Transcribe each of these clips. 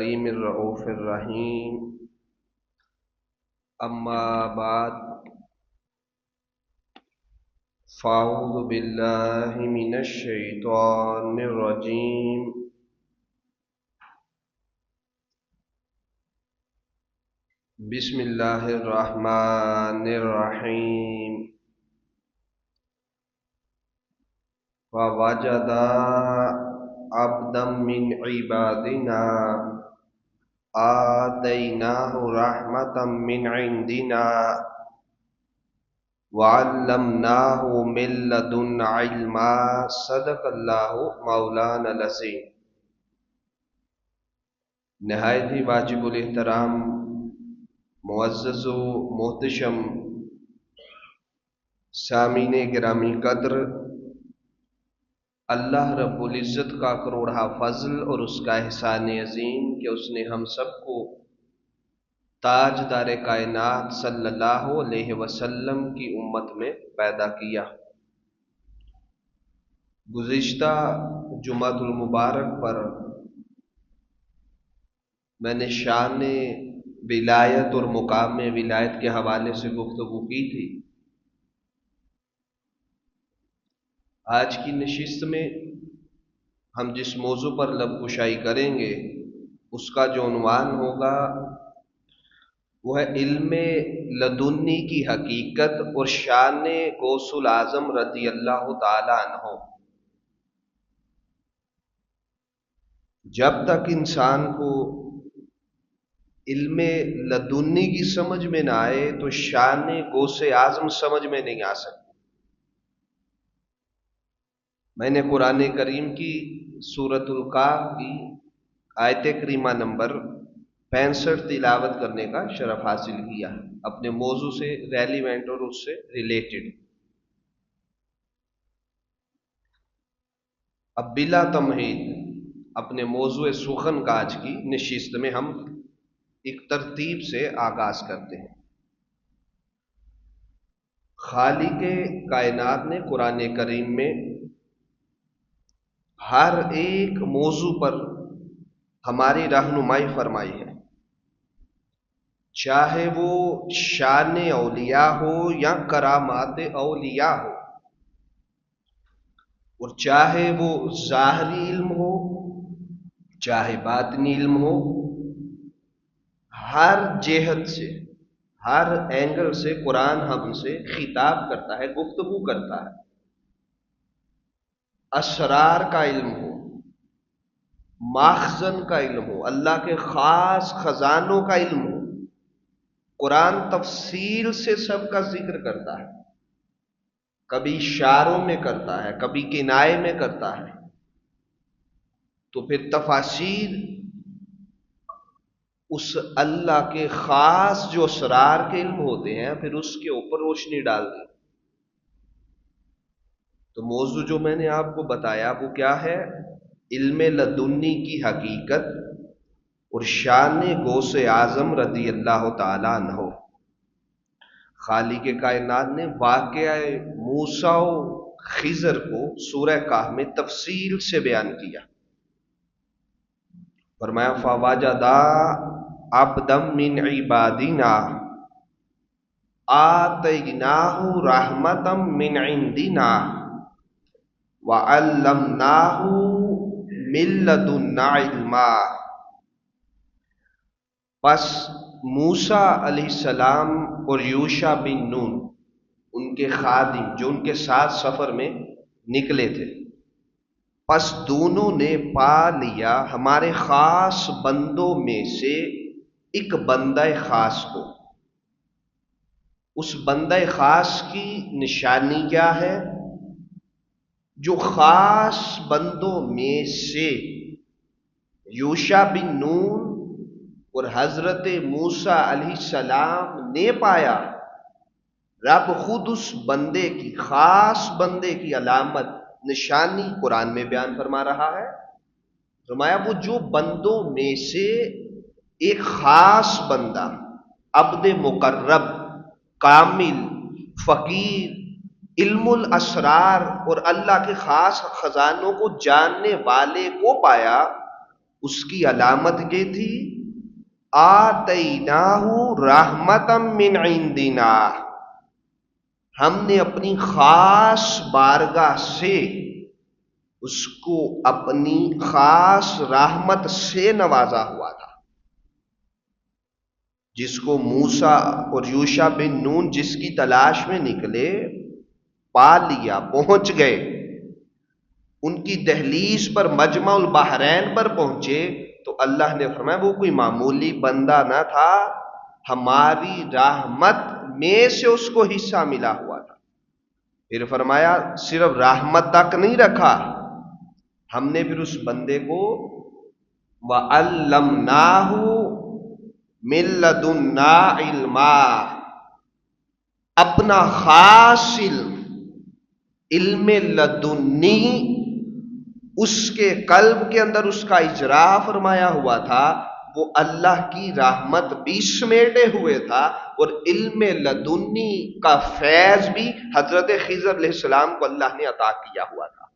الكريم الرؤوف الرحيم. أما بعد، فأعوذ بالله من الشيطان الرجيم. بسم الله الرحمن الرحيم. ووجد عبدا من عبادنا آتيناه رحمة من عندنا وعلمناه من لدن علما. صدق اللہ مولانا العظیم. نہایت ہی واجب الاحترام معزز و محتشم سامعین گرامی قدر، اللہ رب العزت کا کروڑہ فضل اور اس کا احسان عظیم کہ اس نے ہم سب کو تاجدار کائنات صلی اللہ علیہ وسلم کی امت میں پیدا کیا. گزشتہ جمعۃ المبارک پر میں نے شان ولایت اور مقام ولایت کے حوالے سے گفتگو کی تھی. آج کی نشست میں ہم جس موضوع پر لب کشائی کریں گے اس کا جو عنوان ہوگا وہ ہے علم لدنی کی حقیقت اور شان غوث الاعظم رضی اللہ تعالی عنہ. جب تک انسان کو علم لدنی کی سمجھ میں نہ آئے تو شان غوث اعظم سمجھ میں نہیں آ سکتی. میں نے قرآن کریم کی سورۃ الکہف کی آیت کریمہ نمبر 65 تلاوت کرنے کا شرف حاصل کیا اپنے موضوع سے ریلیونٹ اور اس سے ریلیٹڈ. اب بلا تمہید اپنے موضوع سخن کا آج کی نشست میں ہم ایک ترتیب سے آغاز کرتے ہیں. خالق کائنات نے قرآن کریم میں ہر ایک موضوع پر ہماری رہنمائی فرمائی ہے، چاہے وہ شان اولیاء ہو یا کرامات اولیاء ہو، اور چاہے وہ ظاہری علم ہو چاہے باطنی علم ہو. ہر جہت سے ہر اینگل سے قرآن ہم سے خطاب کرتا ہے، گفتگو کرتا ہے. اسرار کا علم ہو، ماخزن کا علم ہو، اللہ کے خاص خزانوں کا علم ہو، قرآن تفصیل سے سب کا ذکر کرتا ہے. کبھی اشاروں میں کرتا ہے، کبھی کنائے میں کرتا ہے. تو پھر تفاسیر اس اللہ کے خاص جو اسرار کے علم ہوتے ہیں پھر اس کے اوپر روشنی ڈال دی. تو موضوع جو میں نے آپ کو بتایا وہ کیا ہے؟ علم لدنی کی حقیقت اور شان غوث اعظم رضی اللہ تعالی عنہ. خالق کائنات نے واقعہ موسیٰ و خضر کو سورہ کہف میں تفصیل سے بیان کیا. فرمایا فوجدا عبدا من عبادنا آتیناہ رحمتا من عندنا وعلمناہ من لدنا علما. پس موسیٰ علیہ السلام اور یوشع بن نون ان کے خادم جو ان کے ساتھ سفر میں نکلے تھے، پس دونوں نے پا لیا ہمارے خاص بندوں میں سے ایک بندہ خاص کو. اس بندہ خاص کی نشانی کیا ہے؟ جو خاص بندوں میں سے یوشع بن نون اور حضرت موسیٰ علیہ السلام نے پایا، رب خود اس بندے کی خاص بندے کی علامت نشانی قرآن میں بیان فرما رہا ہے. فرمایا وہ جو بندوں میں سے ایک خاص بندہ، عبد مقرب، کامل، فقیر، علم الاسرار اور اللہ کے خاص خزانوں کو جاننے والے کو پایا اس کی علامت یہ تھی آتیناہ رحمتم من عندنا، ہم نے اپنی خاص بارگاہ سے اس کو اپنی خاص رحمت سے نوازا ہوا تھا، جس کو موسیٰ اور یوشع بن نون جس کی تلاش میں نکلے، پا لیا، پہنچ گئے، ان کی دہلیز پر مجمع البحرین پر پہنچے تو اللہ نے فرمایا وہ کوئی معمولی بندہ نہ تھا، ہماری رحمت میں سے اس کو حصہ ملا ہوا تھا۔ پھر فرمایا صرف رحمت تک نہیں رکھا، ہم نے پھر اس بندے کو وَعَلَّمْنَاهُ مِن لَّدُنَّا عِلْمًا، اپنا خاص علم لدنی اس کے قلب کے اندر اس کا اجرا فرمایا ہوا تھا، وہ اللہ کی رحمت بھی سمیٹے ہوئے تھا، اور علم لدنی کا فیض بھی حضرت خضر علیہ السلام کو اللہ نے عطا کیا ہوا تھا۔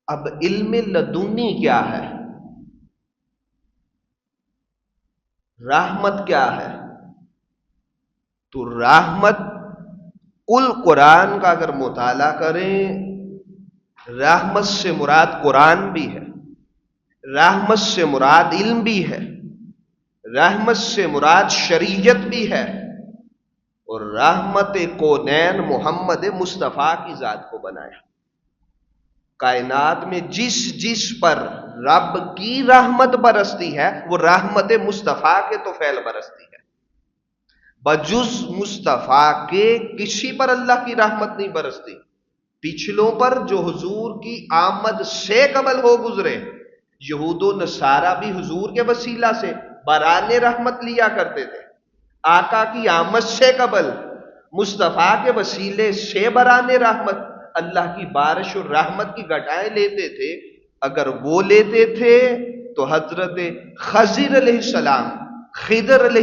اب علم لدنی کیا ہے؟ رحمت کیا ہے؟ تو رحمت کل قرآن کا اگر مطالعہ کریں، رحمت سے مراد قرآن بھی ہے، رحمت سے مراد علم بھی ہے، رحمت سے مراد شریعت بھی ہے، اور رحمت کونین محمد مصطفیٰ کی ذات کو بنایا۔ کائنات میں جس جس پر رب کی رحمت برستی ہے وہ رحمت مصطفیٰ کے تو فعل برستی ہے، بجز مصطفیٰ کے کسی پر اللہ کی رحمت نہیں برستی۔ پچھلوں پر جو حضور کی آمد سے قبل ہو گزرے، یہود و نصارہ بھی حضور کے وسیلہ سے بران رحمت لیا کرتے تھے، آقا کی آمد سے قبل مصطفیٰ کے وسیلے سے بران رحمت اللہ کی بارش اور رحمت کی گھٹائیں لیتے تھے۔ اگر وہ لیتے تھے تو حضرت خضر علیہ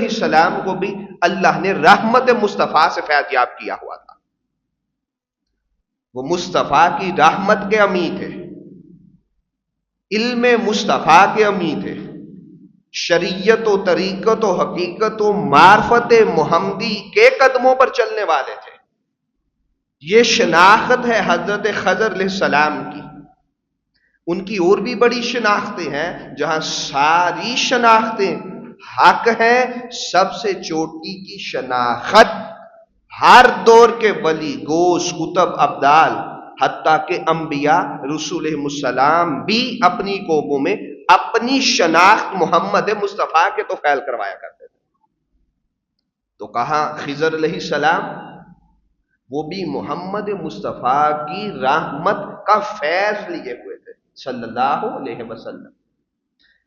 السلام کو بھی اللہ نے رحمت مصطفیٰ سے فیض یاب کیا ہوا تھا، وہ مصطفیٰ کی رحمت کے امی تھے، علم مصطفیٰ کے امی تھے، شریعت و طریقت و حقیقت و معرفت محمدی کے قدموں پر چلنے والے تھے۔ یہ شناخت ہے حضرت خضر علیہ السلام کی۔ ان کی اور بھی بڑی شناختیں ہیں، جہاں ساری شناختیں حق ہیں، سب سے چوٹی کی شناخت ہر دور کے ولی، گوس، کتب، ابدال، حتیٰ کہ انبیاء رسول السلام بھی اپنی قوموں میں اپنی شناخت محمد مصطفیٰ کے تو فعل کروایا کرتے تھے۔ تو کہاں خضر علیہ السلام، وہ بھی محمد مصطفیٰ کی رحمت کا فیض لیے ہوئے تھے صلی اللہ علیہ وسلم۔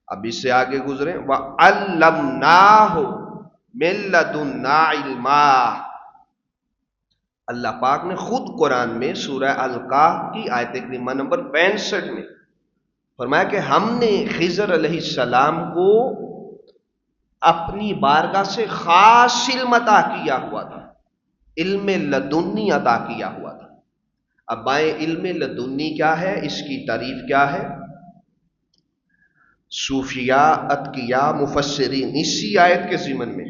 اب اس سے آگے گزریں، وَعَلَّمْنَاهُ مِن لَّدُنَّا عِلْمًا، اللہ پاک نے خود قرآن میں سورہ الکہف کی آیت کریمہ نمبر 65 میں فرمایا کہ ہم نے خضر علیہ السلام کو اپنی بارگاہ سے خاص علم عطا کیا ہوا تھا، علم لدنی عطا کیا ہوا تھا۔ اب آئیں علم لدنی کیا ہے، اس کی تعریف کیا ہے؟ صوفیاء، اتقیاء، مفسرین اسی آیت کے ضمن میں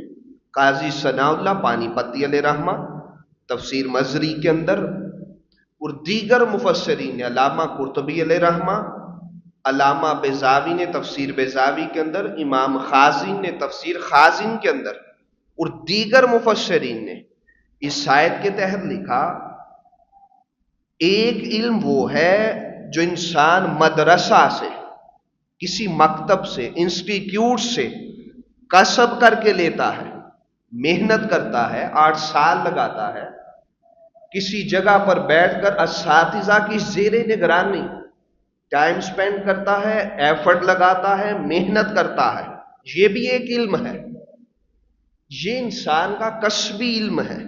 قاضی ثناء اللہ پانی پتی علیہ رحمہ تفسیر مزری کے اندر، اور دیگر مفسرین نے، علامہ قرطبی علیہ رحمہ، علامہ بیضاوی نے تفسیر بیضاوی کے اندر، امام خازن نے تفسیر خازن کے اندر، اور دیگر مفسرین نے اس آیت کے تحت لکھا، ایک علم وہ ہے جو انسان مدرسہ سے، کسی مکتب سے، انسٹیٹیوٹ سے کسب کر کے لیتا ہے، محنت کرتا ہے، 8 سال لگاتا ہے، کسی جگہ پر بیٹھ کر اساتذہ کی زیر نگرانی ٹائم سپینڈ کرتا ہے، ایفرٹ لگاتا ہے، محنت کرتا ہے، یہ بھی ایک علم ہے۔ یہ انسان کا کسبی علم ہے،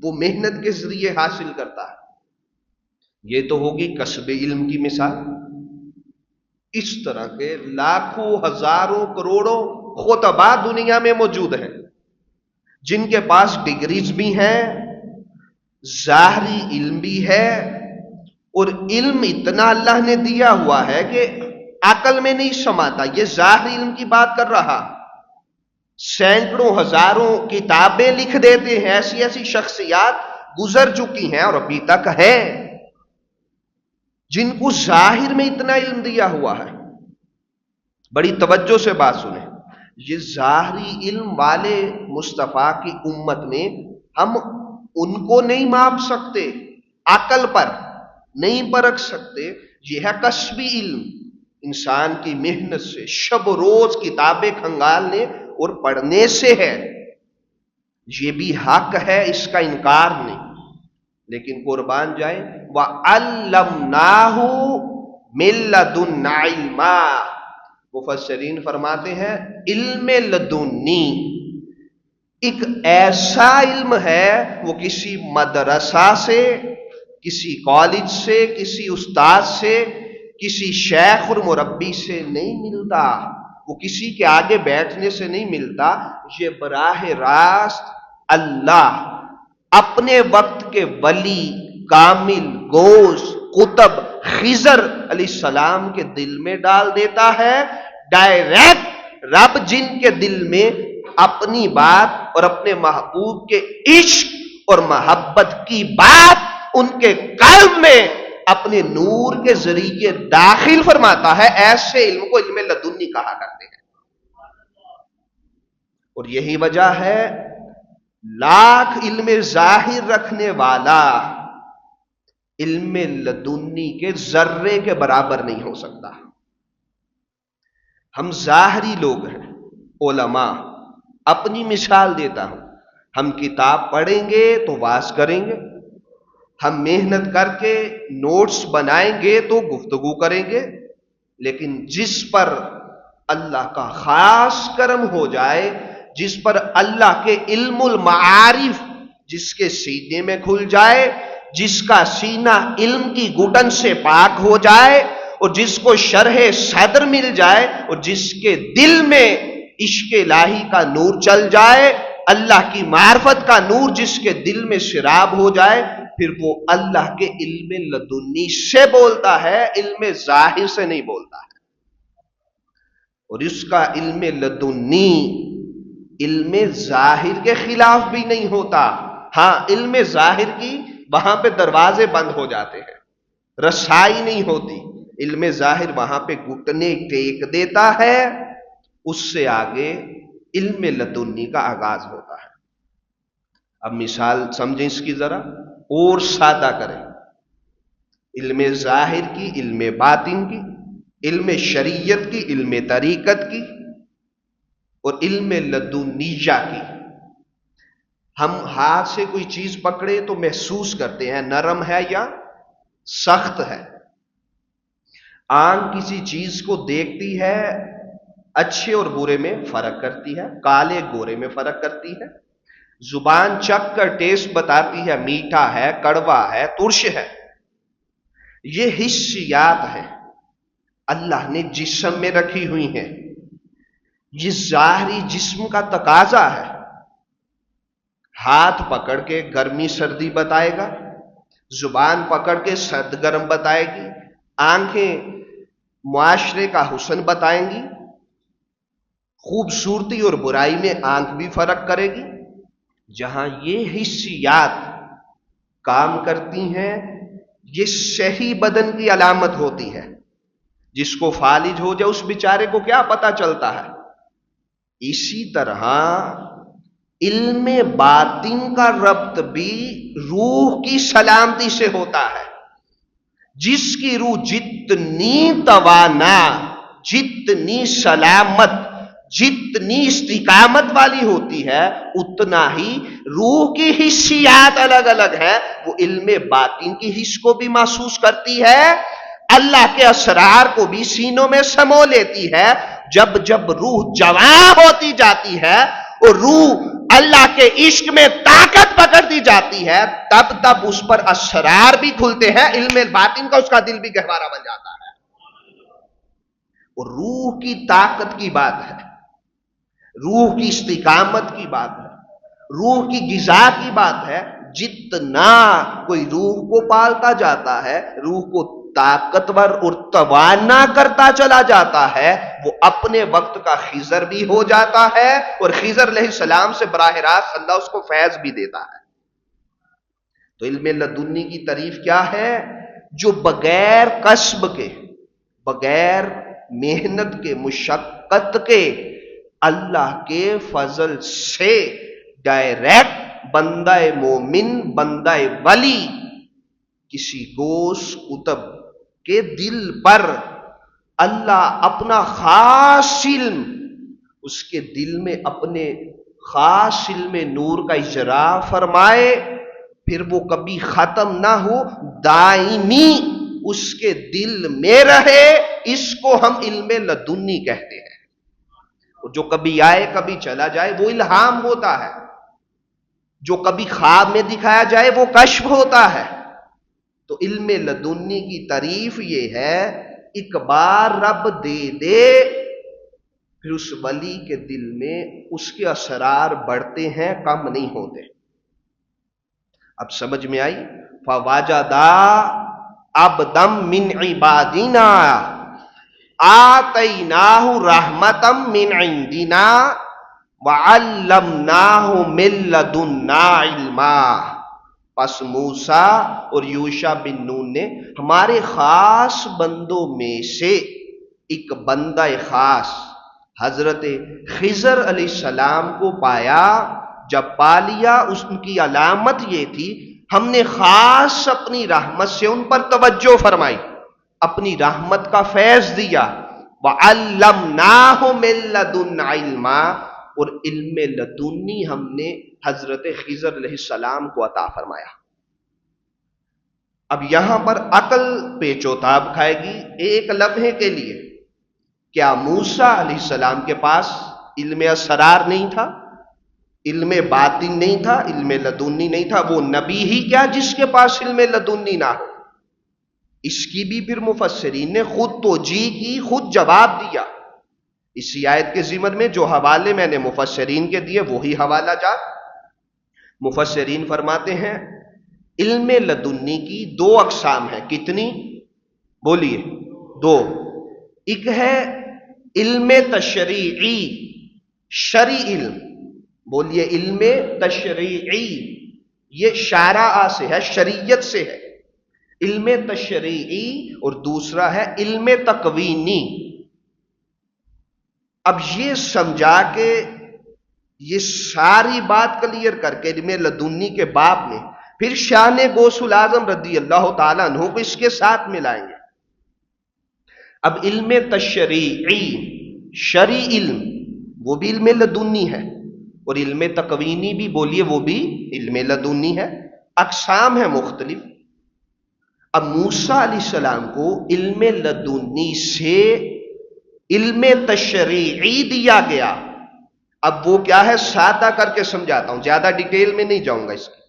وہ محنت کے ذریعے حاصل کرتا ہے۔ یہ تو ہوگی کسبی علم کی مثال۔ اس طرح کے لاکھوں، ہزاروں، کروڑوں خطباء دنیا میں موجود ہیں جن کے پاس ڈگریز بھی ہیں، ظاہری علم بھی ہے، اور علم اتنا اللہ نے دیا ہوا ہے کہ عقل میں نہیں سماتا. یہ ظاہری علم کی بات کر رہا. سینکڑوں ہزاروں کتابیں لکھ دیتے ہیں، ایسی ایسی شخصیات گزر چکی ہیں اور ابھی تک ہیں جن کو ظاہر میں اتنا علم دیا ہوا ہے. بڑی توجہ سے بات سنیں. یہ ظاہری علم والے مصطفیٰ کی امت میں ہم ان کو نہیں ماپ سکتے، عقل پر نہیں پرکھ سکتے. یہ ہے کسبی علم، انسان کی محنت سے، شب و روز کتابیں کھنگالنے اور پڑھنے سے ہے. یہ بھی حق ہے، اس کا انکار نہیں. لیکن قربان جائیں، وَعَلَّمْنَاهُ مِن لَّدُنَّا عِلْمًا. مفسرین فرماتے ہیں علم لدنی ایک ایسا علم ہے، وہ کسی مدرسہ سے، کسی کالج سے، کسی استاد سے، کسی شیخ اور مربی سے نہیں ملتا، وہ کسی کے آگے بیٹھنے سے نہیں ملتا. یہ براہ راست اللہ اپنے وقت کے ولی کامل گوز قطب خضر علیہ السلام کے دل میں ڈال دیتا ہے. ڈائریکٹ رب جن کے دل میں اپنی بات اور اپنے محبوب کے عشق اور محبت کی بات ان کے قلب میں اپنے نور کے ذریعے داخل فرماتا ہے، ایسے علم کو علم لدنی کہا کرتے ہیں. اور یہی وجہ ہے لاکھ علم ظاہر رکھنے والا علم لدنی کے ذرے کے برابر نہیں ہو سکتا. ہم ظاہری لوگ ہیں، علماء. اپنی مثال دیتا ہوں، ہم کتاب پڑھیں گے تو واز کریں گے، ہم محنت کر کے نوٹس بنائیں گے تو گفتگو کریں گے. لیکن جس پر اللہ کا خاص کرم ہو جائے، جس پر اللہ کے علم المعارف جس کے سینے میں کھل جائے، جس کا سینہ علم کی گھٹن سے پاک ہو جائے، اور جس کو شرح صدر مل جائے، اور جس کے دل میں عشق الہی کا نور چل جائے، اللہ کی معرفت کا نور جس کے دل میں شراب ہو جائے، پھر وہ اللہ کے علم لدنی سے بولتا ہے، علم ظاہر سے نہیں بولتا ہے. اور اس کا علم لدنی علم ظاہر کے خلاف بھی نہیں ہوتا. ہاں، علم ظاہر کی وہاں پہ دروازے بند ہو جاتے ہیں، رسائی نہیں ہوتی. علم ظاہر وہاں پہ گھٹنے ٹیک دیتا ہے، اس سے آگے علم لدنی کا آغاز ہوتا ہے. اب مثال سمجھیں اس کی ذرا اور سادہ کریں. علم ظاہر کی، علم باطن کی، علم شریعت کی، علم طریقت کی، اور علم لدنیہ کی. ہم ہاتھ سے کوئی چیز پکڑے تو محسوس کرتے ہیں نرم ہے یا سخت ہے. آنکھ کسی چیز کو دیکھتی ہے، اچھے اور برے میں فرق کرتی ہے، کالے گورے میں فرق کرتی ہے. زبان چکھ کر ٹیسٹ بتاتی ہے، میٹھا ہے، کڑوا ہے، ترش ہے. یہ حسیات ہے، اللہ نے جسم میں رکھی ہوئی ہیں. یہ ظاہری جسم کا تقاضا ہے. ہاتھ پکڑ کے گرمی سردی بتائے گا، زبان پکڑ کے سرد گرم بتائے گی، آنکھیں معاشرے کا حسن بتائیں گی، خوبصورتی اور برائی میں آنکھ بھی فرق کرے گی. جہاں یہ حسیات کام کرتی ہیں، یہ صحیح بدن کی علامت ہوتی ہے. جس کو فالج ہو جائے اس بیچارے کو کیا پتا چلتا ہے. اسی طرح علم باطن کا ربط بھی روح کی سلامتی سے ہوتا ہے. جس کی روح جتنی توانا، جتنی سلامت، جتنی استقامت والی ہوتی ہے، اتنا ہی روح کی حسیات الگ الگ ہیں. وہ علم باطن کی حس کو بھی محسوس کرتی ہے، اللہ کے اسرار کو بھی سینوں میں سمو لیتی ہے. جب جب روح جوان ہوتی جاتی ہے اور روح اللہ کے عشق میں طاقت پکڑتی جاتی ہے، تب تب اس پر اسرار بھی کھلتے ہیں، علم باطن کا اس کا دل بھی گہوارہ بن جاتا ہے. اور روح کی طاقت کی بات ہے، روح کی استقامت کی بات ہے، روح کی غذا کی بات ہے. جتنا کوئی روح کو پالتا جاتا ہے، روح کو طاقتور اور توانا کرتا چلا جاتا ہے، وہ اپنے وقت کا خضر بھی ہو جاتا ہے، اور خضر علیہ السلام سے براہ راست اللہ اس کو فیض بھی دیتا ہے۔ تو علم لدنی کی تعریف کیا ہے؟ جو بغیر کسب کے، بغیر محنت کے، مشقت کے، اللہ کے فضل سے ڈائریکٹ بندہ مومن، بندہ ولی، کسی غوث قطب کے دل پر اللہ اپنا خاص علم، اس کے دل میں اپنے خاص علم نور کا اجرا فرمائے، پھر وہ کبھی ختم نہ ہو، دائمی اس کے دل میں رہے، اس کو ہم علم لدنی کہتے ہیں۔ جو کبھی آئے کبھی چلا جائے وہ الہام ہوتا ہے، جو کبھی خواب میں دکھایا جائے وہ کشف ہوتا ہے۔ تو علم لدنی کی تعریف یہ ہے، ایک بار رب دے دے، پھر اس ولی کے دل میں اس کے اسرار بڑھتے ہیں، کم نہیں ہوتے۔ اب سمجھ میں آئی؟ فَوَجَدَا عَبْدًا مِّنْ عِبَادِنَا آتَيْنَاهُ رَحْمَةً مِّنْ عِنْدِنَا وَعَلَّمْنَاهُ مِن لَّدُنَّا عِلْمًا۔ پس موسیٰ اور یوشع بن نون نے ہمارے خاص بندوں میں سے ایک بندہ خاص حضرت خضر علیہ السلام کو پایا۔ جب پا لیا، اس کی علامت یہ تھی، ہم نے خاص اپنی رحمت سے ان پر توجہ فرمائی، اپنی رحمت کا فیض دیا۔ وَعَلَّمْنَاهُ مِن لَّدُنَّا عِلْمًا، اور علم لدنی ہم نے حضرت خضر علیہ السلام کو عطا فرمایا۔ اب یہاں پر عقل پیچ و تاب کھائے گی ایک لمحے کے لیے۔ کیا موسیٰ علیہ السلام کے پاس علم اسرار نہیں تھا؟ علم باطن نہیں تھا؟ علم لدنی نہیں تھا؟ وہ نبی ہی کیا جس کے پاس علم لدنی نہ ہو؟ اس کی بھی پھر مفسرین نے خود توجیہ کی، خود جواب دیا۔ اسی آیت کے ضمن میں جو حوالے میں نے مفسرین کے دیے وہی حوالہ جات۔ مفسرین فرماتے ہیں علم لدنی کی دو اقسام ہیں۔ کتنی؟ بولیے۔ دو۔ ایک ہے علم تشریعی، شرعی علم۔ بولیے علم تشریعی، یہ شارع سے ہے، شریعت سے ہے، علم تشریعی۔ اور دوسرا ہے علم تکوینی۔ اب یہ سمجھا کہ یہ ساری بات کلیئر کر کے علم لدنی کے باب میں پھر شان غوث الاعظم رضی اللہ تعالیٰ عنہ کو اس کے ساتھ ملائیں گے۔ اب علم تشریعی، شرعی علم، وہ بھی علم لدنی ہے، اور علم تکوینی بھی بولیے وہ بھی علم لدنی ہے، اقسام ہیں مختلف۔ اب موسیٰ علیہ السلام کو علم لدنی سے علم تشریعی دیا گیا۔ اب وہ کیا ہے سادہ کر کے سمجھاتا ہوں، زیادہ ڈیٹیل میں نہیں جاؤں گا اس کی۔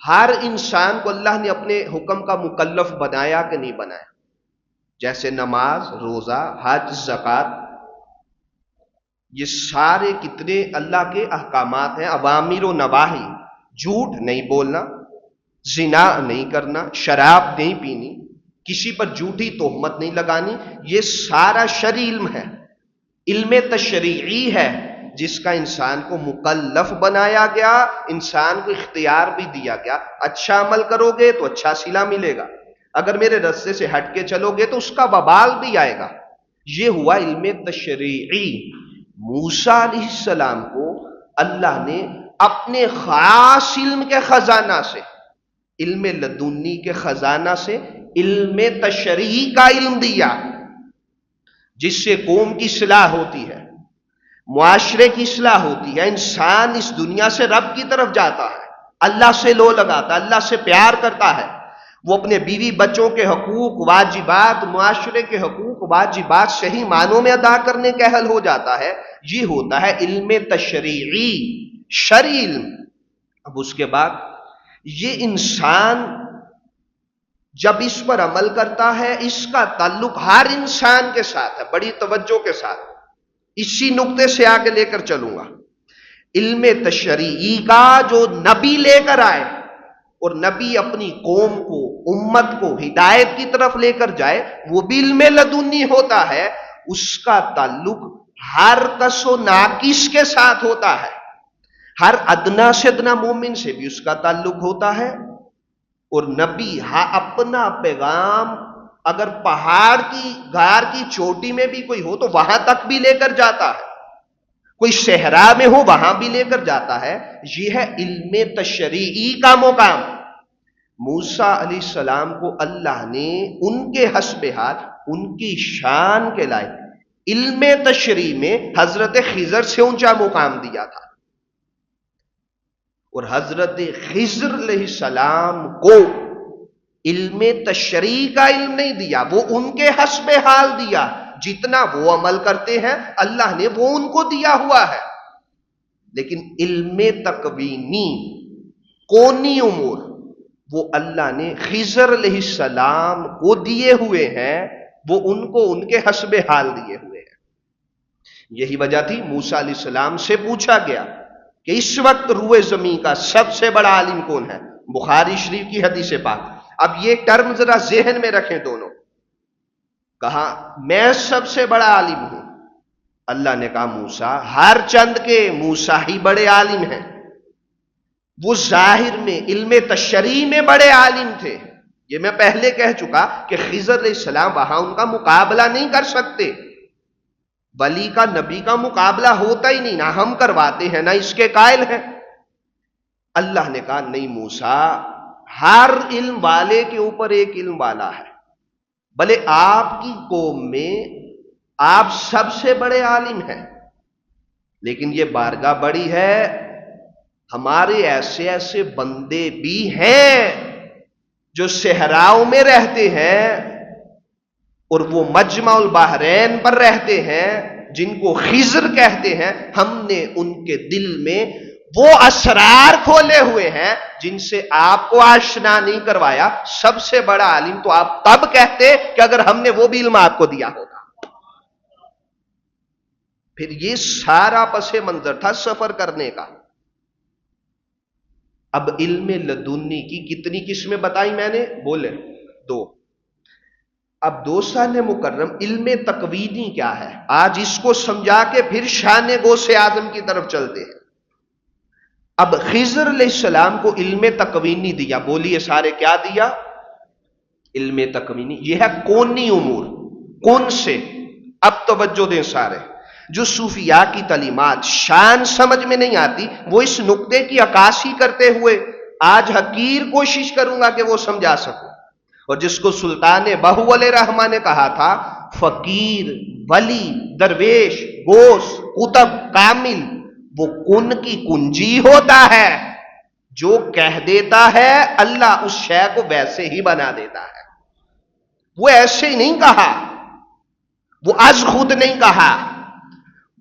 ہر انسان کو اللہ نے اپنے حکم کا مکلف بنایا کہ نہیں بنایا؟ جیسے نماز، روزہ، حج، زکوٰۃ، یہ سارے کتنے اللہ کے احکامات ہیں، اوامر و نواہی۔ جھوٹ نہیں بولنا، زنا نہیں کرنا، شراب نہیں پینی، کسی پر جھوٹی تہمت نہیں لگانی، یہ سارا شرعی علم ہے۔ علم تشریعی ہے جس کا انسان کو مکلف بنایا گیا، انسان کو اختیار بھی دیا گیا۔ اچھا عمل کرو گے تو اچھا صلہ ملے گا، اگر میرے رستے سے ہٹ کے چلو گے تو اس کا وبال بھی آئے گا۔ یہ ہوا علم تشریعی۔ موسیٰ علیہ السلام کو اللہ نے اپنے خاص علم کے خزانہ سے، علم لدنی کے خزانہ سے علم تشریعی کا علم دیا، جس سے قوم کی اصلاح ہوتی ہے، معاشرے کی اصلاح ہوتی ہے، انسان اس دنیا سے رب کی طرف جاتا ہے، اللہ سے لو لگاتا ہے، اللہ سے پیار کرتا ہے، وہ اپنے بیوی بچوں کے حقوق واجبات، معاشرے کے حقوق واجبات صحیح معنوں میں ادا کرنے کا اہل ہو جاتا ہے۔ یہ ہوتا ہے علم تشریعی، شرعی علم۔ اب اس کے بعد یہ انسان جب اس پر عمل کرتا ہے، اس کا تعلق ہر انسان کے ساتھ ہے، بڑی توجہ کے ساتھ۔ اسی نقطے سے آگے لے کر چلوں گا۔ علم تشریعی کا جو نبی لے کر آئے، اور نبی اپنی قوم کو، امت کو ہدایت کی طرف لے کر جائے، وہ بھی علم لدنی ہوتا ہے، اس کا تعلق ہر کس و ناقص کے ساتھ ہوتا ہے، ہر ادنا سے ادنا مومن سے بھی اس کا تعلق ہوتا ہے۔ اور نبی اپنا پیغام اگر پہاڑ کی غار کی چوٹی میں بھی کوئی ہو تو وہاں تک بھی لے کر جاتا ہے، کوئی صحرا میں ہو وہاں بھی لے کر جاتا ہے۔ یہ ہے علم تشریعی کا مقام۔ موسیٰ علیہ السلام کو اللہ نے ان کے حسب حال، ان کی شان کے لائق علم تشریع میں حضرت خضر سے اونچا مقام دیا تھا، اور حضرت خضر علیہ السلام کو علم تشریع کا علم نہیں دیا، وہ ان کے حسب حال دیا، جتنا وہ عمل کرتے ہیں اللہ نے وہ ان کو دیا ہوا ہے۔ لیکن علم تکوینی کونی امور وہ اللہ نے خضر علیہ السلام کو دیے ہوئے ہیں، وہ ان کو ان کے حسب حال دیے ہوئے ہیں۔ یہی وجہ تھی موسیٰ علیہ السلام سے پوچھا گیا کہ اس وقت روئے زمین کا سب سے بڑا عالم کون ہے؟ بخاری شریف کی حدیث پاک۔ اب یہ ٹرم ذرا ذہن میں رکھیں دونوں۔ کہا میں سب سے بڑا عالم ہوں، اللہ نے کہا موسیٰ ہر چند کے موسیٰ ہی بڑے عالم ہیں، وہ ظاہر میں علم تشریع میں بڑے عالم تھے۔ یہ میں پہلے کہہ چکا کہ خضر علیہ السلام وہاں ان کا مقابلہ نہیں کر سکتے، ولی کا نبی کا مقابلہ ہوتا ہی نہیں، نہ ہم کرواتے ہیں نہ اس کے قائل ہیں۔ اللہ نے کہا نہیں موسیٰ، ہر علم والے کے اوپر ایک علم والا ہے، بھلے آپ کی قوم میں آپ سب سے بڑے عالم ہیں، لیکن یہ بارگاہ بڑی ہے، ہمارے ایسے ایسے بندے بھی ہیں جو صحراؤں میں رہتے ہیں اور وہ مجمع البحرین پر رہتے ہیں، جن کو خضر کہتے ہیں، ہم نے ان کے دل میں وہ اسرار کھولے ہوئے ہیں جن سے آپ کو آشنا نہیں کروایا۔ سب سے بڑا عالم تو آپ تب کہتے کہ اگر ہم نے وہ بھی علم آپ کو دیا ہوتا۔ پھر یہ سارا پس منظر تھا سفر کرنے کا۔ اب علم لدنی کی کتنی قسمیں بتائی میں نے؟ بولے دو۔ اب دوست مکرم علم تکوینی کیا ہے؟ آج اس کو سمجھا کے پھر شان غوث اعظم کی طرف چلتے ہیں۔ اب خضر علیہ السلام کو علم تکوینی دیا، بولیے سارے کیا دیا؟ علم تکوینی۔ یہ ہے کونی امور، کون سے؟ اب توجہ دیں سارے، جو صوفیاء کی تعلیمات شان سمجھ میں نہیں آتی وہ اس نقطے کی عکاسی کرتے ہوئے آج حقیر کوشش کروں گا کہ وہ سمجھا سکوں۔ اور جس کو سلطان بہو علیہ رحمہ نے کہا تھا فقیر، ولی، درویش، غوث، قطب، کامل، وہ کن کی کنجی ہوتا ہے، جو کہہ دیتا ہے اللہ اس شے کو ویسے ہی بنا دیتا ہے۔ وہ ایسے ہی نہیں کہا، وہ از خود نہیں کہا،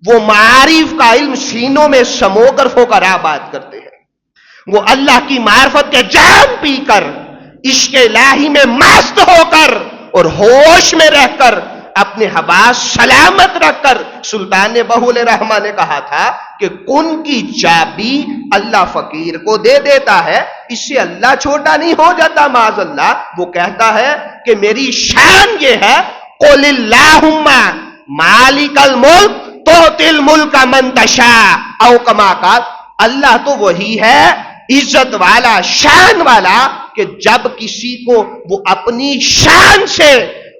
وہ معارف کا علم سینوں میں سمو کر فقراء بات کرتے ہیں، وہ اللہ کی معرفت کے جام پی کر، عشق الہی میں مست ہو کر اور ہوش میں رہ کر، اپنے حواس سلامت رکھ کر، سلطان بہو علیہ رحمہ نے کہا تھا کہ کن کی چابی اللہ فقیر کو دے دیتا ہے، اس سے اللہ چھوٹا نہیں ہو جاتا معاذ اللہ۔ وہ کہتا ہے کہ میری شان یہ ہے قل اللہم مالک الملک تؤتی الملک من تشاء، او کما قال، اللہ تو وہی ہے عزت والا، شان والا، کہ جب کسی کو وہ اپنی شان سے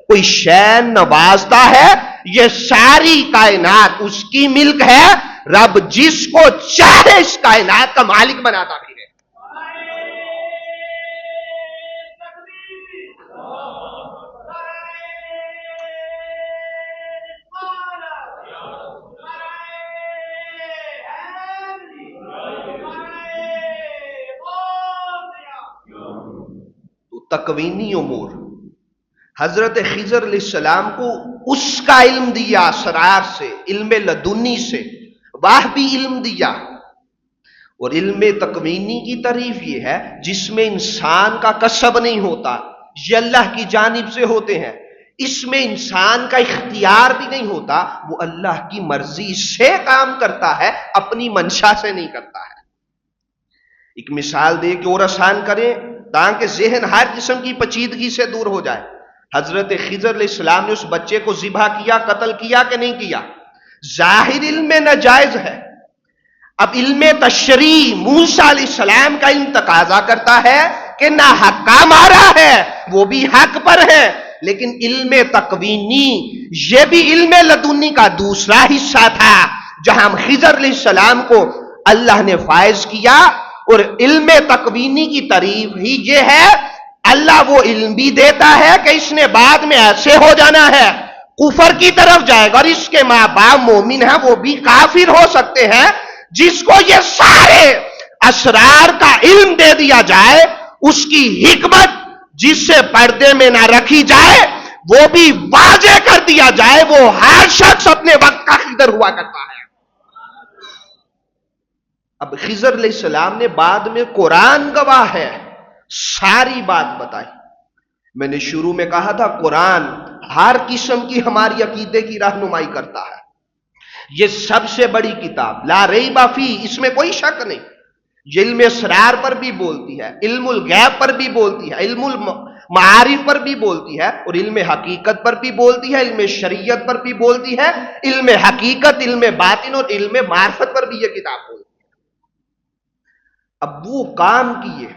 کوئی شے نوازتا ہے، یہ ساری کائنات اس کی ملک ہے، رب جس کو چاہے اس کائنات کا مالک بناتا بھی ہے۔ تکوینی امور حضرت خضر علیہ السلام کو اس کا علم دیا، اسرار سے، علم لدنی سے، واہبی علم دیا۔ اور علم تکوینی کی تعریف یہ ہے جس میں انسان کا کسب نہیں ہوتا، یہ اللہ کی جانب سے ہوتے ہیں، اس میں انسان کا اختیار بھی نہیں ہوتا، وہ اللہ کی مرضی سے کام کرتا ہے، اپنی منشا سے نہیں کرتا ہے۔ ایک مثال دے کے اور آسان کریں، تاکہ ذہن ہر قسم کی پیچیدگی سے دور ہو جائے. حضرت خضر علیہ السلام نے اس بچے کو ذبح کیا، قتل کیا کہ نہیں کیا؟ ظاہر علم میں ناجائز ہے. اب علم تشریع موسیٰ علیہ السلام کا علم تقاضا کرتا ہے کہ نہ حق کا مارا ہے، وہ بھی حق پر ہے، لیکن علم تکوینی یہ بھی علم لدنی کا دوسرا حصہ تھا، جہاں خضر علیہ السلام کو اللہ نے فائز کیا. اور علم تکوینی کی تعریف ہی یہ ہے، اللہ وہ علم بھی دیتا ہے کہ اس نے بعد میں ایسے ہو جانا ہے، کفر کی طرف جائے گا، اور اس کے ماں باپ مومن ہیں وہ بھی کافر ہو سکتے ہیں. جس کو یہ سارے اسرار کا علم دے دیا جائے، اس کی حکمت جس سے پردے میں نہ رکھی جائے وہ بھی واضح کر دیا جائے، وہ ہر شخص اپنے وقت کا خضر ہوا کرتا ہے. اب خضر علیہ السلام نے بعد میں قرآن گواہ ہے ساری بات بتائی. میں نے شروع میں کہا تھا قرآن ہر قسم کی ہماری عقیدے کی رہنمائی کرتا ہے. یہ سب سے بڑی کتاب لا ریب فی، اس میں کوئی شک نہیں. یہ علم اسرار پر بھی بولتی ہے، علم الغیب پر بھی بولتی ہے، علم المعارف پر بھی بولتی ہے، اور علم حقیقت پر بھی بولتی ہے، علم شریعت پر بھی بولتی ہے، علم حقیقت، علم باطن اور علم معرفت پر بھی یہ کتاب بولتی ہے. اب وہ کام کیے،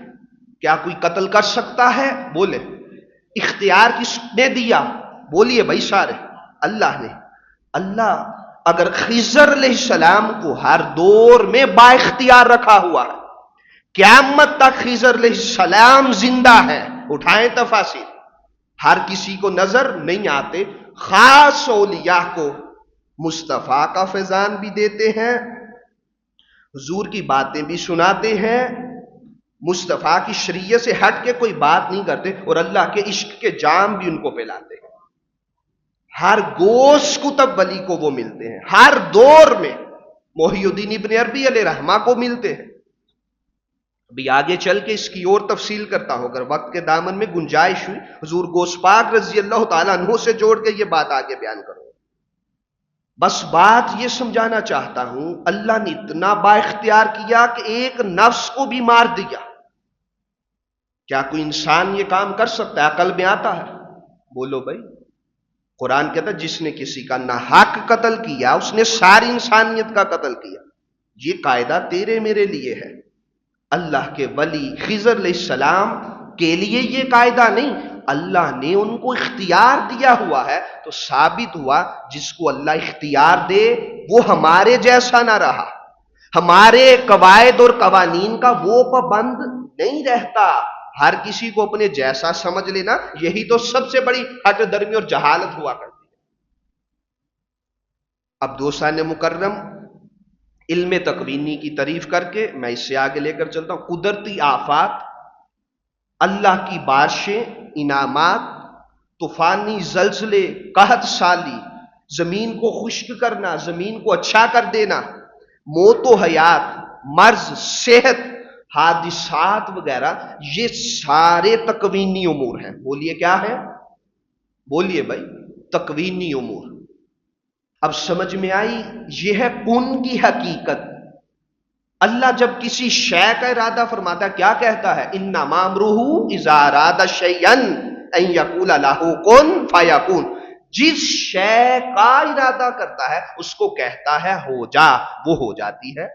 کیا کوئی قتل کر سکتا ہے؟ بولے. اختیار کس نے دیا؟ بولیے بھائی سارے. اللہ نے. اللہ اگر خضر علیہ السلام کو ہر دور میں با اختیار رکھا ہوا ہے، قیامت تک خضر علیہ السلام زندہ ہے، اٹھائیں تفاسیر، ہر کسی کو نظر نہیں آتے، خاص اولیاء کو مصطفیٰ کا فیضان بھی دیتے ہیں، حضور کی باتیں بھی سناتے ہیں، مصطفیٰ کی شریعت سے ہٹ کے کوئی بات نہیں کرتے، اور اللہ کے عشق کے جام بھی ان کو پلاتے ہیں. ہر گوش کتب ولی کو وہ ملتے ہیں، ہر دور میں محی الدین ابن عربی علیہ رحمہ کو ملتے ہیں. ابھی آگے چل کے اس کی اور تفصیل کرتا ہوں، اگر وقت کے دامن میں گنجائش ہوئی حضور گوس پاک رضی اللہ تعالیٰ عنہ سے جوڑ کے یہ بات آگے بیان کروں. بس بات یہ سمجھانا چاہتا ہوں، اللہ نے اتنا با اختیار کیا کہ ایک نفس کو بھی مار دیا. کیا کوئی انسان یہ کام کر سکتا ہے؟ عقل میں آتا ہے؟ بولو بھائی. قرآن کہتا ہے جس نے کسی کا ناحق قتل کیا اس نے ساری انسانیت کا قتل کیا. یہ قاعدہ تیرے میرے لیے ہے، اللہ کے ولی خضر علیہ السلام کے لیے یہ قاعدہ نہیں. اللہ نے ان کو اختیار دیا ہوا ہے، تو ثابت ہوا جس کو اللہ اختیار دے وہ ہمارے جیسا نہ رہا، ہمارے قواعد اور قوانین کا وہ پابند نہیں رہتا. ہر کسی کو اپنے جیسا سمجھ لینا، یہی تو سب سے بڑی ہٹ درمی اور جہالت ہوا کرتی ہے. اب دوستان مکرم، علم تکوینی کی تعریف کر کے میں اس سے آگے لے کر چلتا ہوں. قدرتی آفات، اللہ کی بارشیں، انعامات، طوفانی زلزلے، قحط سالی، زمین کو خشک کرنا، زمین کو اچھا کر دینا، موت و حیات، مرض، صحت، حادثات وغیرہ، یہ سارے تکوینی امور ہیں. بولیے کیا ہے؟ بولیے بھائی. تکوینی امور. اب سمجھ میں آئی؟ یہ ہے کن کی حقیقت. اللہ جب کسی شے کا ارادہ فرماتا ہے کیا کہتا ہے؟ انما امرہ اذا اراد شیئا ان یقول لہ کن فیکون. جس شے کا ارادہ کرتا ہے اس کو کہتا ہے ہو جا، وہ ہو جاتی ہے.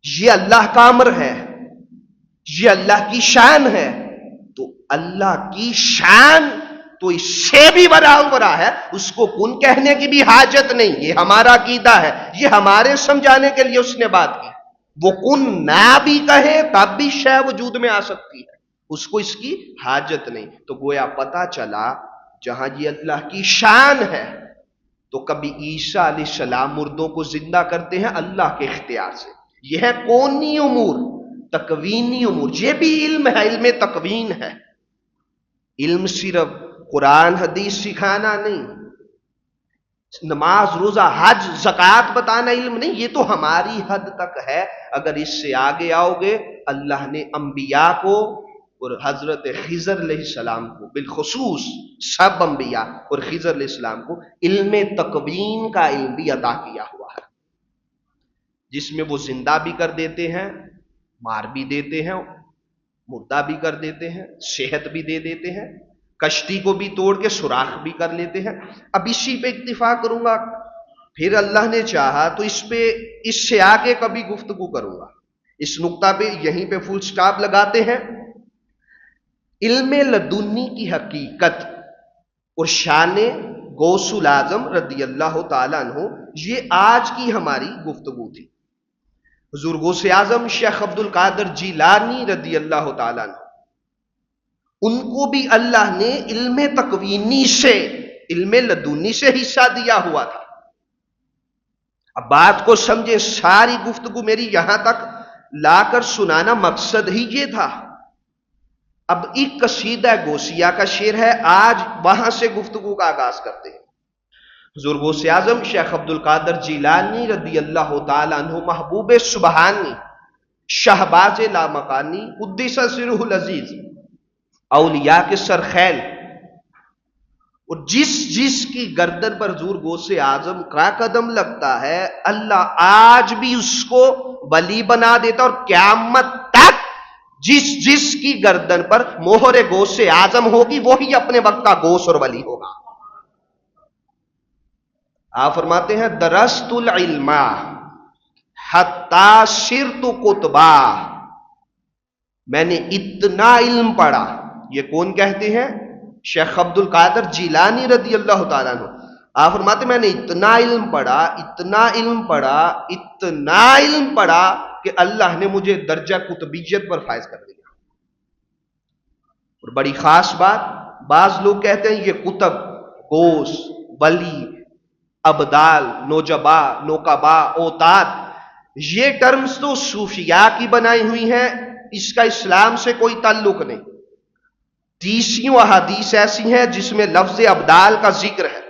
یہ اللہ کا امر ہے، یہ اللہ کی شان ہے. تو اللہ کی شان تو اس سے بھی برابر ہے، اس کو کن کہنے کی بھی حاجت نہیں. یہ ہمارا عقیدہ ہے، یہ ہمارے سمجھانے کے لیے اس نے بات کی. وہ کن نہ بھی کہے تب بھی شے وجود میں آ سکتی ہے، اس کو اس کی حاجت نہیں. تو گویا پتا چلا جہاں یہ اللہ کی شان ہے، تو کبھی عیسیٰ علیہ السلام مردوں کو زندہ کرتے ہیں اللہ کے اختیار سے. یہ ہے کونی امور، تکوینی امور. یہ بھی علم ہے، علم تکوین ہے. علم صرف قرآن حدیث سکھانا نہیں، نماز روزہ حج زکوٰۃ بتانا علم نہیں، یہ تو ہماری حد تک ہے. اگر اس سے آگے آؤ گے، اللہ نے انبیاء کو اور حضرت خضر علیہ السلام کو بالخصوص، سب انبیاء اور خضر علیہ السلام کو علم تکوین کا علم بھی عطا کیا ہوا ہے، جس میں وہ زندہ بھی کر دیتے ہیں، مار بھی دیتے ہیں، مردہ بھی کر دیتے ہیں، صحت بھی دے دیتے ہیں، کشتی کو بھی توڑ کے سوراخ بھی کر لیتے ہیں۔ اب اسی پہ اکتفا کروں گا، پھر اللہ نے چاہا تو اس سے آگے کبھی گفتگو کروں گا۔ اس نقطہ پہ یہیں پہ فل سٹاپ لگاتے ہیں۔ علم لدنی کی حقیقت اور شان غوث الاعظم رضی اللہ تعالیٰ عنہ، یہ آج کی ہماری گفتگو تھی۔ حضور غوث اعظم شیخ عبد القادر جیلانی رضی اللہ تعالیٰ عنہ، ان کو بھی اللہ نے علم تکوینی سے، علم لدنی سے حصہ دیا ہوا تھا۔ اب بات کو سمجھے، ساری گفتگو میری یہاں تک لا کر سنانا مقصد ہی یہ تھا۔ اب ایک قصیدہ غوثیہ کا شعر ہے، آج وہاں سے گفتگو کا آغاز کرتے ہیں۔ حضور غوث اعظم شیخ عبد القادر جیلانی رضی اللہ تعالیٰ عنہ، محبوب سبحانی، شہباز لامکانی، قدس سرہ العزیز، اولیاء کے سرخیل، اور جس کی گردن پر حضور غوث اعظم کا قدم لگتا ہے، اللہ آج بھی اس کو ولی بنا دیتا، اور قیامت تک جس کی گردن پر مہر غوث اعظم ہوگی وہی اپنے وقت کا غوث اور ولی ہوگا۔ آپ فرماتے ہیں درست العلم حتی صرت قطبا، میں نے اتنا علم پڑھا۔ یہ کون کہتے ہیں؟ شیخ عبد القادر جیلانی رضی اللہ تعالیٰ عنہ۔ آپ فرماتے ہیں میں نے اتنا علم پڑھا، اتنا علم پڑھا، اتنا علم پڑھا کہ اللہ نے مجھے درجہ قطبیت پر فائز کر دیا۔ اور بڑی خاص بات، بعض لوگ کہتے ہیں یہ قطب، غوث، ولی، ابدال، نوجبا، نوکبا، اوتاد، یہ ٹرمز تو صوفیاء کی بنائی ہوئی ہیں، اس کا اسلام سے کوئی تعلق نہیں۔ 30 احادیث ایسی ہیں جس میں لفظ ابدال کا ذکر ہے۔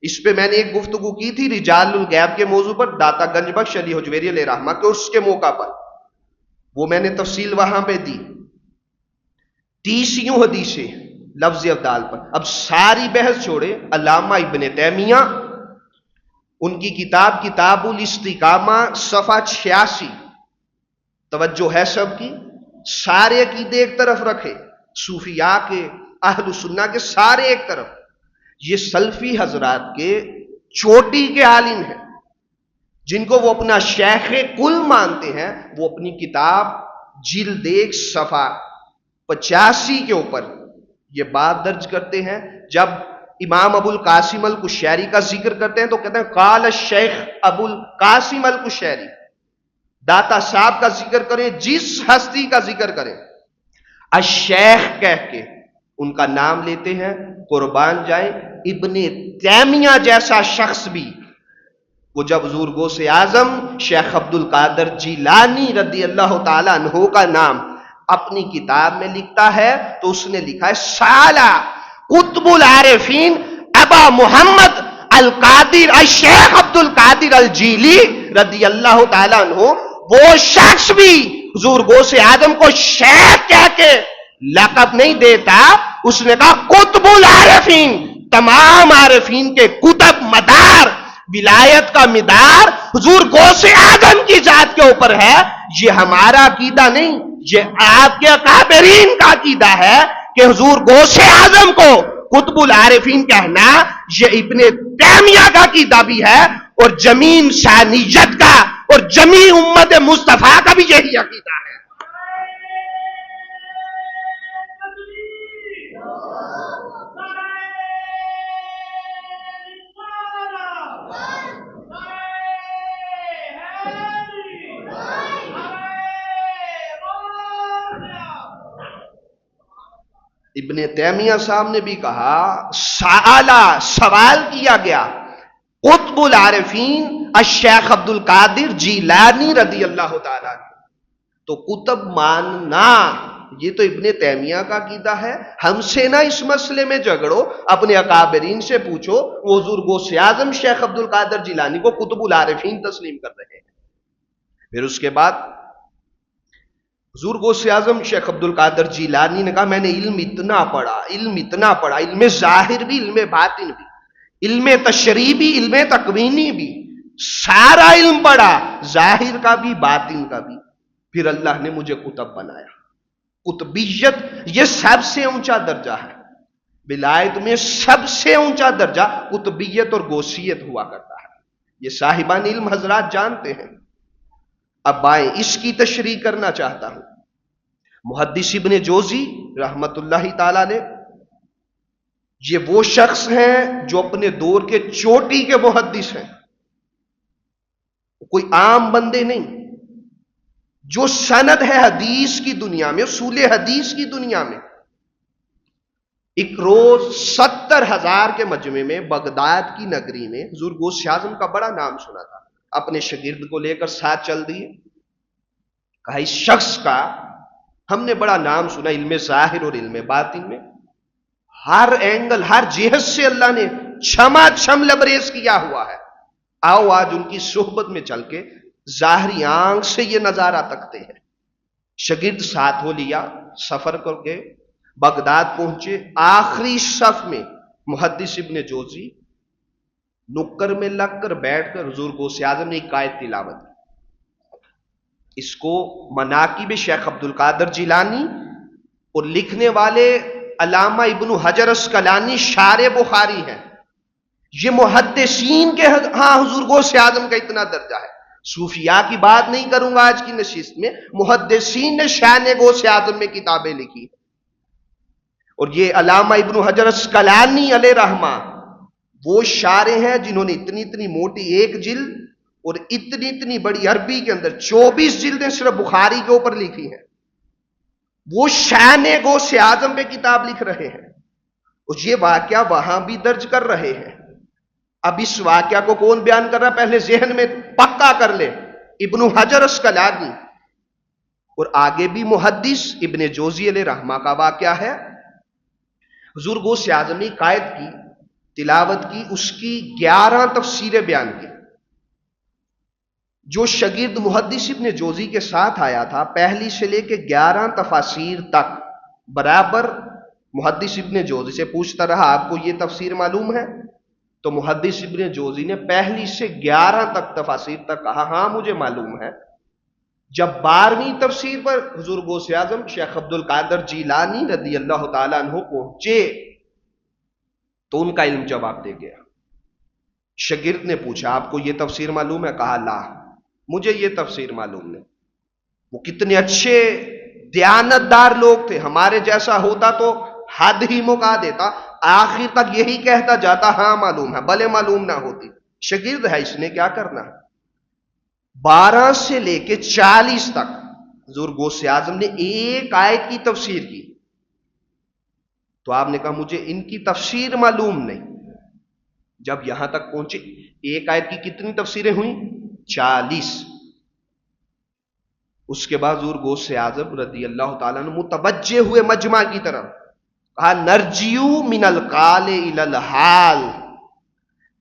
اس پہ میں نے ایک گفتگو کی تھی رجال الغیب کے موضوع پر، داتا گنج بخش علی حجویری علیہ رحمہ کے اس کے موقع پر، وہ میں نے تفصیل وہاں پہ دی۔ 30 حدیثیں لفظ ابدال پر۔ اب ساری بحث چھوڑے، علامہ ابن تیمیہ، ان کی کتاب کتاب الاستقامہ، صفحہ 86، توجہ ہے سب کی، سارے عقیدے ایک طرف رکھے، صوفیاء کے، اہل سنہ کے سارے ایک طرف، یہ سلفی حضرات کے چوٹی کے عالم ہیں، جن کو وہ اپنا شیخ کل مانتے ہیں، وہ اپنی کتاب جلد 1 صفحہ 85 کے اوپر یہ بات درج کرتے ہیں۔ جب امام ابو القاسم القشیری کا ذکر کرتے ہیں تو کہتے ہیں قال الشیخ ابو القاسم القشیری، داتا صاحب کا ذکر کریں، جس ہستی کا ذکر کریں، الشیخ کہہ کے ان کا نام لیتے ہیں، قربان جائیں۔ ابن تیمیہ جیسا شخص بھی، وہ جب حضور غوث اعظم شیخ عبد القادر جیلانی رضی اللہ تعالیٰ عنہ کا نام اپنی کتاب میں لکھتا ہے تو اس نے لکھا ہے سالہ قطب العارفین ابا محمد القادر الشیخ عبد القادر الجیلی رضی اللہ تعالیٰ عنہ، وہ شخص بھی حضور غوث اعظم کو شیخ کہہ کے لقب نہیں دیتا، اس نے کہا قطب العارفین، تمام عارفین کے قطب، مدار، ولایت کا مدار حضور غوث اعظم کی ذات کے اوپر ہے۔ یہ ہمارا عقیدہ نہیں، یہ آپ کے اکابرین کا عقیدہ ہے کہ حضور غوث اعظم کو قطب العارفین کہنا، یہ ابن تیمیہ کا عقیدہ بھی ہے، اور جمیع انسانیت کا اور جمیع امت مصطفیٰ کا بھی یہی عقیدہ ہے۔ ابن تیمیہ صاحب نے بھی کہا، سوال کیا گیا قطب العارفین الشیخ عبد القادر جیلانی رضی اللہ تعالیٰ عنہ، تو قطب ماننا یہ تو ابن تیمیہ کا عقیدہ ہے، ہم سے نہ اس مسئلے میں جھگڑو، اپنے اکابرین سے پوچھو، وہ حضور غوث اعظم شیخ عبد القادر جیلانی کو قطب العارفین تسلیم کر رہے ہیں۔ پھر اس کے بعد حضور غوث اعظم شیخ عبد القادر جیلانی نے کہا میں نے علم اتنا پڑھا، علم ظاہر بھی، علم باطن بھی، علم تشریعی بھی، علم تکوینی بھی، سارا علم پڑھا، ظاہر کا بھی باطن کا بھی، پھر اللہ نے مجھے قطب بنایا۔ قطبیت یہ سب سے اونچا درجہ ہے، ولایت میں سب سے اونچا درجہ قطبیت اور غوثیت ہوا کرتا ہے، یہ صاحبان علم حضرات جانتے ہیں۔ اب آئیں اس کی تشریح کرنا چاہتا ہوں۔ محدث ابن جوزی رحمت اللہ تعالی نے، یہ وہ شخص ہیں جو اپنے دور کے چوٹی کے محدث ہیں، کوئی عام بندے نہیں، جو سند ہے حدیث کی دنیا میں، اصول حدیث کی دنیا میں۔ ایک روز 70,000 کے مجمع میں بغداد کی نگری میں حضور غوث اعظم کا بڑا نام سنا تھا، اپنے شاگرد کو لے کر ساتھ چل دیے، کہا اس شخص کا ہم نے بڑا نام سنا علم ظاہر اور علم باطن میں، ہر اینگل ہر جہت سے اللہ نے چھما چھم لبریز کیا ہوا ہے، آؤ آج ان کی صحبت میں چل کے ظاہری آنکھ سے یہ نظارہ تکتے ہیں۔ شاگرد ساتھ ہو لیا، سفر کر کے بغداد پہنچے، آخری صف میں محدث ابن جوزی نکر میں لگ کر بیٹھ کر حضور غوث اعظم نے ایک آیت تلاوت کی۔ اس کو مناقب شیخ عبد القادر جیلانی اور لکھنے والے علامہ ابن حجر اسقلانی شارح بخاری ہیں، یہ محدثین کے ہاں حضور غوث اعظم کا اتنا درجہ ہے۔ صوفیاء کی بات نہیں کروں گا آج کی نشست میں، محدثین نے شان غوث اعظم میں کتابیں لکھی، اور یہ علامہ ابن حجر اسقلانی علیہ رحمہ وہ شارح ہیں جنہوں نے اتنی اتنی موٹی ایک جلد اور اتنی اتنی بڑی عربی کے اندر 24 جلدیں صرف بخاری کے اوپر لکھی ہیں، وہ شان غوث اعظم پہ کتاب لکھ رہے ہیں، اور یہ واقعہ وہاں بھی درج کر رہے ہیں۔ اب اس واقعہ کو کون بیان کر رہا ہے پہلے ذہن میں پکا کر لے، ابن حجر اسقلانی، اور آگے بھی محدث ابن جوزی علیہ رحمہ کا واقعہ ہے۔ حضور غوث اعظم نے قائد کی تلاوت کی، اس کی 11 تفسیریں بیان کی۔ جو شاگرد محدث ابن جوزی کے ساتھ آیا تھا، پہلی سے لے کے 11 تفاسیر تک برابر محدث ابن جوزی سے پوچھتا رہا آپ کو یہ تفسیر معلوم ہے؟ تو محدث ابن جوزی نے پہلی سے 11 تک تفاسیر تک کہا ہاں مجھے معلوم ہے۔ جب 12ویں تفسیر پر حضور غوث اعظم شیخ عبد القادر جیلانی رضی اللہ تعالیٰ عنہ پہنچے تو ان کا علم جواب دے گیا۔ شاگرد نے پوچھا آپ کو یہ تفسیر معلوم ہے؟ کہا لا مجھے یہ تفسیر معلوم نہیں۔ وہ کتنے اچھے دیانتدار لوگ تھے، ہمارے جیسا ہوتا تو حد ہی مکا دیتا، آخر تک یہی کہتا جاتا ہاں معلوم ہے، بھلے معلوم نہ ہوتی۔ شاگرد ہے، اس نے کیا کرنا ہے؟ 12 سے لے کے 40 تک حضور غوث اعظم نے ایک آیت کی تفسیر کی، تو آپ نے کہا مجھے ان کی تفسیر معلوم نہیں۔ جب یہاں تک پہنچے، ایک آیت کی کتنی تفسیریں ہوئیں؟ 40۔ اس کے بعد حضور غوث اعظم رضی اللہ تعالیٰ عنہ متوجہ ہوئے مجمع کی طرف، کہا نرجیو من القال الی الحال،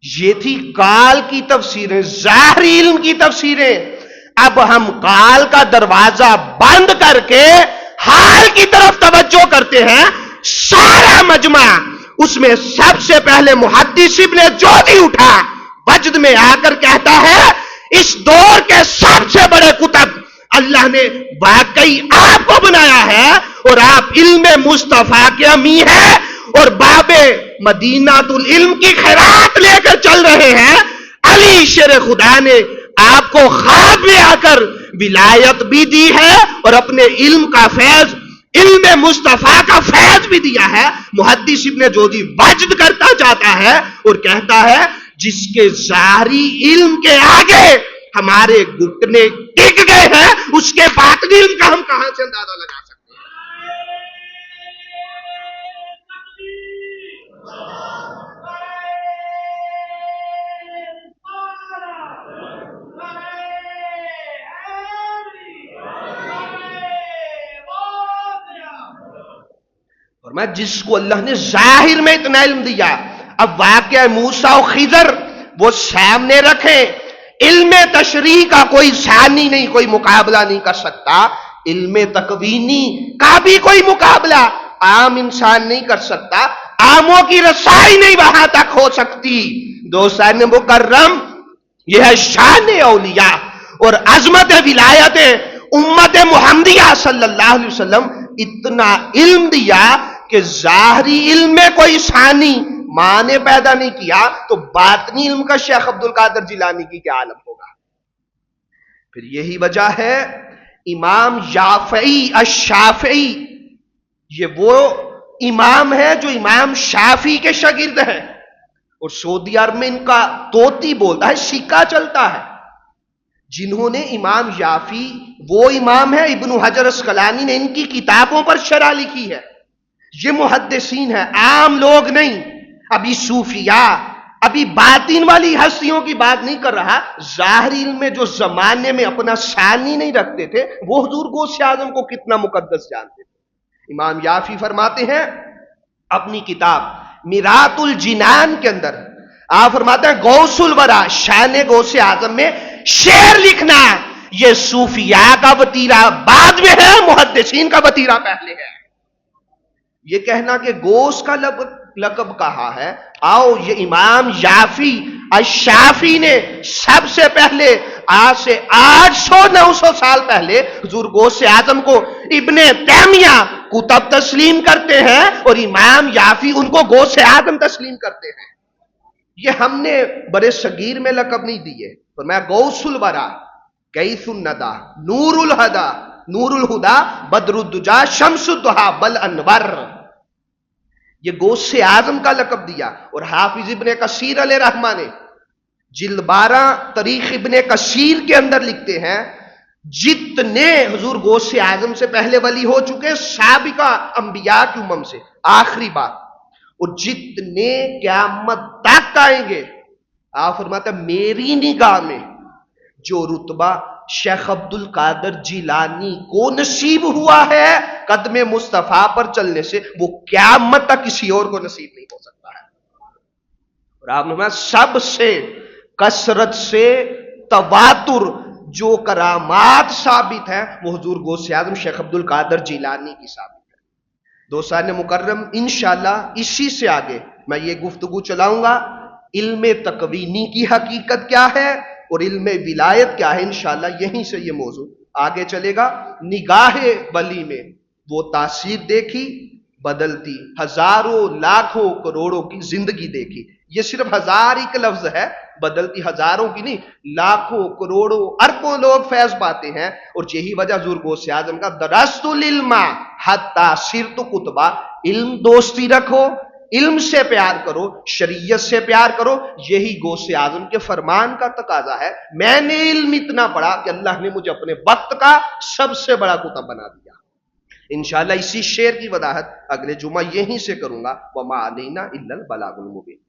یہ تھی قال کی تفسیریں، ظاہری علم کی تفسیریں، اب ہم قال کا دروازہ بند کر کے حال کی طرف توجہ کرتے ہیں۔ سارا مجمع، اس میں سب سے پہلے محدث ابن جوزی اٹھا، وجد میں آ کر کہتا ہے اس دور کے سب سے بڑے کتب اللہ نے واقعی آپ کو بنایا ہے، اور آپ علم مصطفیٰ کے امی ہیں، اور باب مدینہ العلم کی خیرات لے کر چل رہے ہیں۔ علی شیر خدا نے آپ کو خواب میں آ کر ولایت بھی دی ہے، اور اپنے علم کا فیض، علم مصطفیٰ کا فیض بھی دیا ہے۔ محدث ابن جوزی وجد کرتا جاتا ہے اور کہتا ہے جس کے ظاہری علم کے آگے ہمارے گھٹنے ٹک گئے ہیں، اس کے باطنی علم کا ہم کہاں سے اندازہ لگا سکتے ہیں؟ اور میں جس کو اللہ نے ظاہر میں اتنا علم دیا، اب واقعہ موسیٰ و خضر وہ سامنے رکھیں، علم تشریح کا کوئی ثانی نہیں، کوئی مقابلہ نہیں کر سکتا، علم تکوینی کا بھی کوئی مقابلہ عام انسان نہیں کر سکتا، عاموں کی رسائی نہیں وہاں تک ہو سکتی۔ دوستان مکرم، یہ ہے شان اولیاء اور عظمت ولایت امت محمدیہ صلی اللہ علیہ وسلم، اتنا علم دیا کہ ظاہری علم میں کوئی ثانی معنی پیدا نہیں کیا تو باطنی علم کا شیخ عبد القادر جیلانی کی کیا عالم ہوگا. پھر یہی وجہ ہے امام یافعی الشافعی یہ وہ امام ہے جو امام شافعی کے شاگرد ہیں، اور سعودی عرب میں ان کا طوطی بولتا ہے، سکہ چلتا ہے. جنہوں نے امام یافی وہ امام ہے، ابن حجر اسقلانی نے ان کی کتابوں پر شرح لکھی ہے. یہ محدثین ہیں، عام لوگ نہیں. ابھی صوفیاء، ابھی باطن والی ہستیوں کی بات نہیں کر رہا. ظاہری علم میں جو زمانے میں اپنا ثانی نہیں رکھتے تھے وہ حضور غوث اعظم کو کتنا مقدس جانتے تھے. امام یافی فرماتے ہیں اپنی کتاب میرات الجنان کے اندر، آپ فرماتے ہیں غوث الورا شان غوث اعظم میں شعر لکھنا یہ صوفیاء کا وتیرہ بعد میں ہے، محدثین کا وتیرہ پہلے ہے. یہ کہنا کہ غوث کا لقب کہا ہے، آؤ یہ امام یافی الشافی نے سب سے پہلے آج سے 800-900 سال پہلے حضور غوث اعظم کو ابن تیمیہ کتب تسلیم کرتے ہیں اور امام یافی ان کو غوث اعظم تسلیم کرتے ہیں. یہ ہم نے برے صغیر میں لقب نہیں دیے. فرمایا غوث الورا، غیث الندى، نور الہدا، نور الہدا، بدر الدجا، شمس الضحا، بل انور. یہ غوث اعظم کا لقب دیا. اور حافظ ابن کثیر علیہ رحمہ نے جلد 12 تاریخ ابن کثیر کے اندر لکھتے ہیں جتنے حضور غوث اعظم سے پہلے ولی ہو چکے سابقہ انبیاء کی امم سے آخری بات، اور جتنے قیامت تک آئیں گے، آپ فرماتے ہیں میری نگاہ میں جو رتبہ شیخ عبد القادر جیلانی کو نصیب ہوا ہے قدم مصطفیٰ پر چلنے سے، وہ قیامت تک کسی اور کو نصیب نہیں ہو سکتا ہے. اور آپ نے فرمایا سب سے کثرت سے تواتر جو کرامات ثابت ہیں وہ حضور غوث اعظم شیخ عبد القادر جیلانی کی ثابت ہے. دوستان مکرم، انشاءاللہ اسی سے آگے میں یہ گفتگو چلاؤں گا علم تکوینی کی حقیقت کیا ہے اور علم ولایت کیا ہے. انشاءاللہ یہیں سے یہ موضوع آگے چلے گا. نگاہ ولی میں وہ تاثیر دیکھی، بدلتی ہزاروں لاکھوں کروڑوں کی زندگی دیکھی. یہ صرف ہزار ایک لفظ ہے، بدلتی ہزاروں کی نہیں، لاکھوں کروڑوں اربوں لوگ فیض پاتے ہیں. اور یہی وجہ حضور غوث اعظم کا درست العلم حتی صرت کتبہ، علم دوستی رکھو، علم سے پیار کرو، شریعت سے پیار کرو. یہی غوث اعظم کے فرمان کا تقاضا ہے. میں نے علم اتنا پڑھا کہ اللہ نے مجھے اپنے وقت کا سب سے بڑا کتب بنا دیا. انشاءاللہ اسی شعر کی وضاحت اگلے جمعہ یہیں سے کروں گا. وما علینا الا البلاغ المبین.